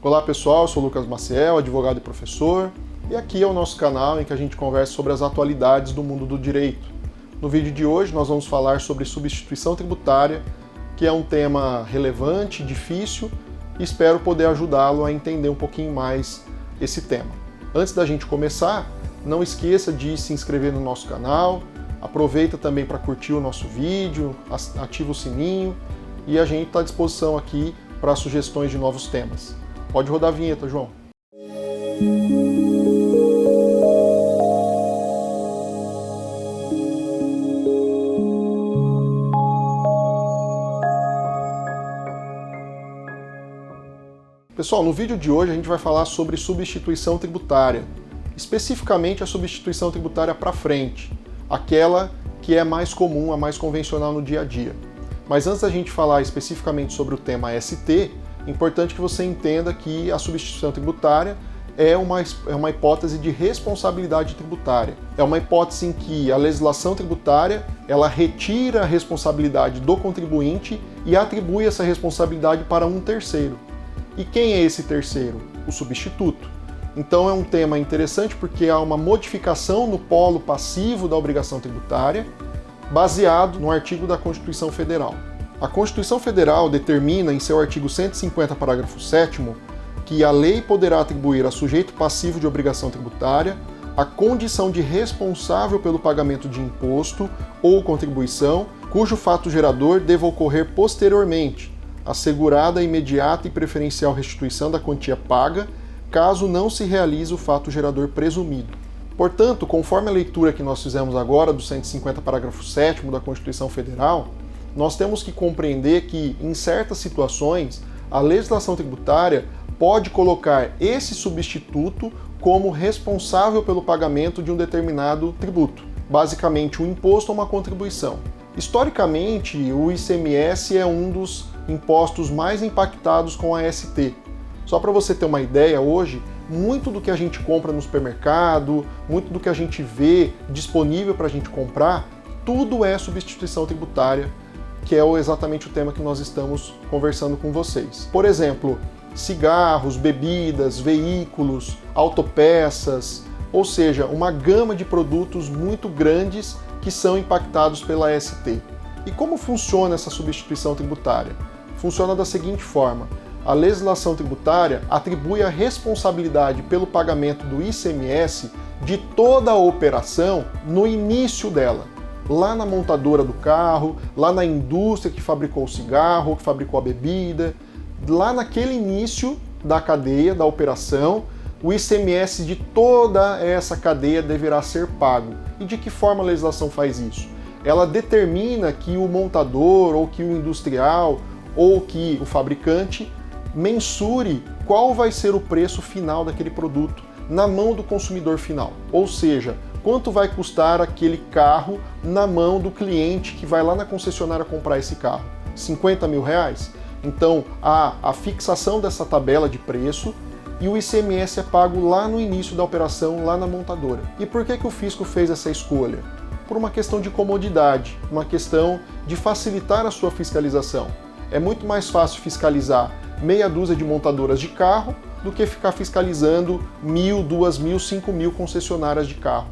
Olá pessoal, eu sou o Lucas Maciel, advogado e professor, e aqui é o nosso canal em que a gente conversa sobre as atualidades do mundo do direito. No vídeo de hoje nós vamos falar sobre substituição tributária, que é um tema relevante, difícil, e espero poder ajudá-lo a entender um pouquinho mais esse tema. Antes da gente começar, não esqueça de se inscrever no nosso canal, aproveita também para curtir o nosso vídeo, ativa o sininho, e a gente está à disposição aqui para sugestões de novos temas. Pode rodar a vinheta, João. Pessoal, no vídeo de hoje a gente vai falar sobre substituição tributária, especificamente a substituição tributária para frente, aquela que é mais comum, a mais convencional no dia a dia. Mas antes da gente falar especificamente sobre o tema ST, é importante que você entenda que a substituição tributária é uma hipótese de responsabilidade tributária. É uma hipótese em que a legislação tributária ela retira a responsabilidade do contribuinte e atribui essa responsabilidade para um terceiro. E quem é esse terceiro? O substituto. Então é um tema interessante porque há uma modificação no polo passivo da obrigação tributária, baseado no artigo da Constituição Federal. A Constituição Federal determina em seu artigo 150, parágrafo 7º, que a lei poderá atribuir a sujeito passivo de obrigação tributária a condição de responsável pelo pagamento de imposto ou contribuição, cujo fato gerador deva ocorrer posteriormente, assegurada a imediata e preferencial restituição da quantia paga, caso não se realize o fato gerador presumido. Portanto, conforme a leitura que nós fizemos agora do 150, parágrafo 7º da Constituição Federal, nós temos que compreender que, em certas situações, a legislação tributária pode colocar esse substituto como responsável pelo pagamento de um determinado tributo, basicamente um imposto ou uma contribuição. Historicamente, o ICMS é um dos impostos mais impactados com a ST. Só para você ter uma ideia, hoje, muito do que a gente compra no supermercado, muito do que a gente vê disponível para a gente comprar, tudo é substituição tributária, que é exatamente o tema que nós estamos conversando com vocês. Por exemplo, cigarros, bebidas, veículos, autopeças, ou seja, uma gama de produtos muito grandes que são impactados pela ST. E como funciona essa substituição tributária? Funciona da seguinte forma: a legislação tributária atribui a responsabilidade pelo pagamento do ICMS de toda a operação no início dela, lá na montadora do carro, lá na indústria que fabricou o cigarro, que fabricou a bebida, lá naquele início da cadeia, da operação, o ICMS de toda essa cadeia deverá ser pago. E de que forma a legislação faz isso? Ela determina que o montador, ou que o industrial, ou que o fabricante mensure qual vai ser o preço final daquele produto na mão do consumidor final. Ou seja, quanto vai custar aquele carro na mão do cliente que vai lá na concessionária comprar esse carro? 50 mil reais? Então, há a fixação dessa tabela de preço e o ICMS é pago lá no início da operação, lá na montadora. E por que o fisco fez essa escolha? Por uma questão de comodidade, uma questão de facilitar a sua fiscalização. É muito mais fácil fiscalizar meia dúzia de montadoras de carro do que ficar fiscalizando 1.000, 2.000, 5.000 concessionárias de carro,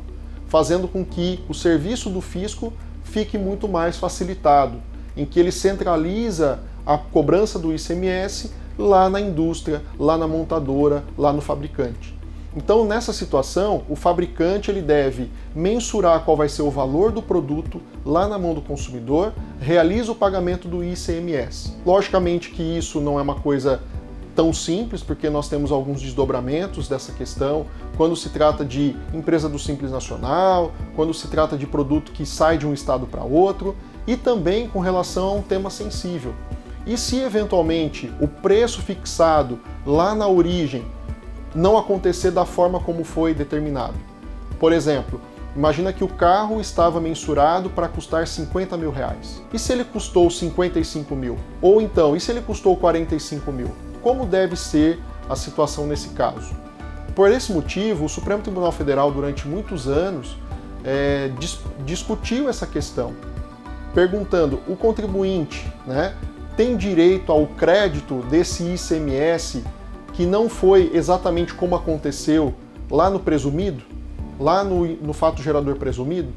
fazendo com que o serviço do fisco fique muito mais facilitado, em que ele centraliza a cobrança do ICMS lá na indústria, lá na montadora, lá no fabricante. Então, nessa situação, o fabricante ele deve mensurar qual vai ser o valor do produto lá na mão do consumidor, realiza o pagamento do ICMS. Logicamente que isso não é uma coisa tão simples, porque nós temos alguns desdobramentos dessa questão, quando se trata de empresa do Simples Nacional, quando se trata de produto que sai de um estado para outro, e também com relação a um tema sensível. E se eventualmente o preço fixado lá na origem não acontecer da forma como foi determinado? Por exemplo, imagina que o carro estava mensurado para custar 50 mil reais. E se ele custou 55 mil? Ou então, e se ele custou 45 mil? Como deve ser a situação nesse caso? Por esse motivo, o Supremo Tribunal Federal, durante muitos anos, discutiu essa questão, perguntando: o contribuinte, tem direito ao crédito desse ICMS que não foi exatamente como aconteceu lá no presumido, lá no fato gerador presumido?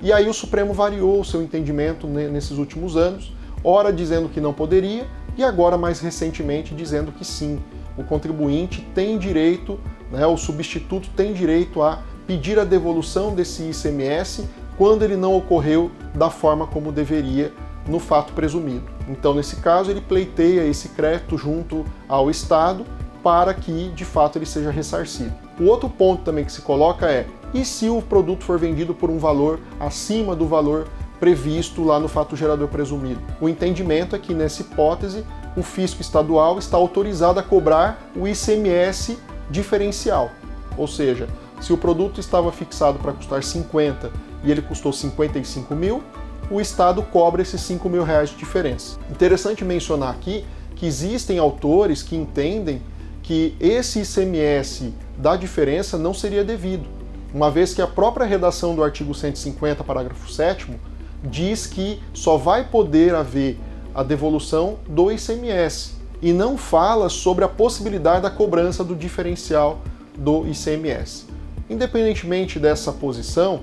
E aí o Supremo variou o seu entendimento nesses últimos anos, ora dizendo que não poderia, e agora mais recentemente dizendo que sim, o contribuinte tem direito, né, o substituto tem direito a pedir a devolução desse ICMS quando ele não ocorreu da forma como deveria no fato presumido. Então, nesse caso, ele pleiteia esse crédito junto ao Estado para que, de fato, ele seja ressarcido. O outro ponto também que se coloca é: e se o produto for vendido por um valor acima do valor previsto lá no fato gerador presumido? O entendimento é que, nessa hipótese, o fisco estadual está autorizado a cobrar o ICMS diferencial. Ou seja, se o produto estava fixado para custar 50 e ele custou 55 mil, o Estado cobra esses 5 mil reais de diferença. Interessante mencionar aqui que existem autores que entendem que esse ICMS da diferença não seria devido, uma vez que a própria redação do artigo 150, parágrafo 7º, diz que só vai poder haver a devolução do ICMS e não fala sobre a possibilidade da cobrança do diferencial do ICMS. Independentemente dessa posição,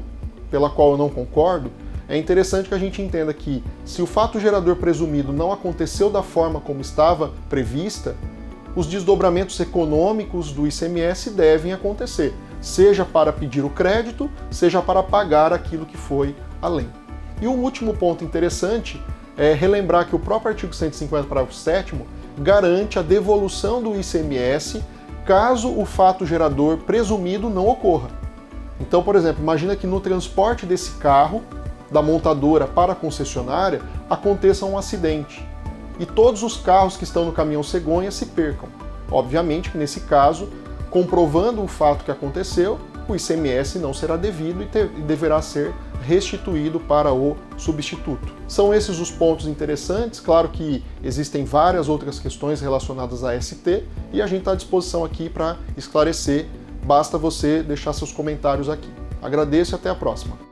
pela qual eu não concordo, é interessante que a gente entenda que, se o fato gerador presumido não aconteceu da forma como estava prevista, os desdobramentos econômicos do ICMS devem acontecer, seja para pedir o crédito, seja para pagar aquilo que foi além. E um último ponto interessante é relembrar que o próprio artigo 150, parágrafo 7º, garante a devolução do ICMS caso o fato gerador presumido não ocorra. Então, por exemplo, imagina que no transporte desse carro, da montadora para a concessionária, aconteça um acidente e todos os carros que estão no caminhão cegonha se percam. Obviamente que nesse caso, comprovando o fato que aconteceu, o ICMS não será devido e deverá ser restituído para o substituto. São esses os pontos interessantes. Claro que existem várias outras questões relacionadas à ST e a gente está à disposição aqui para esclarecer. Basta você deixar seus comentários aqui. Agradeço e até a próxima.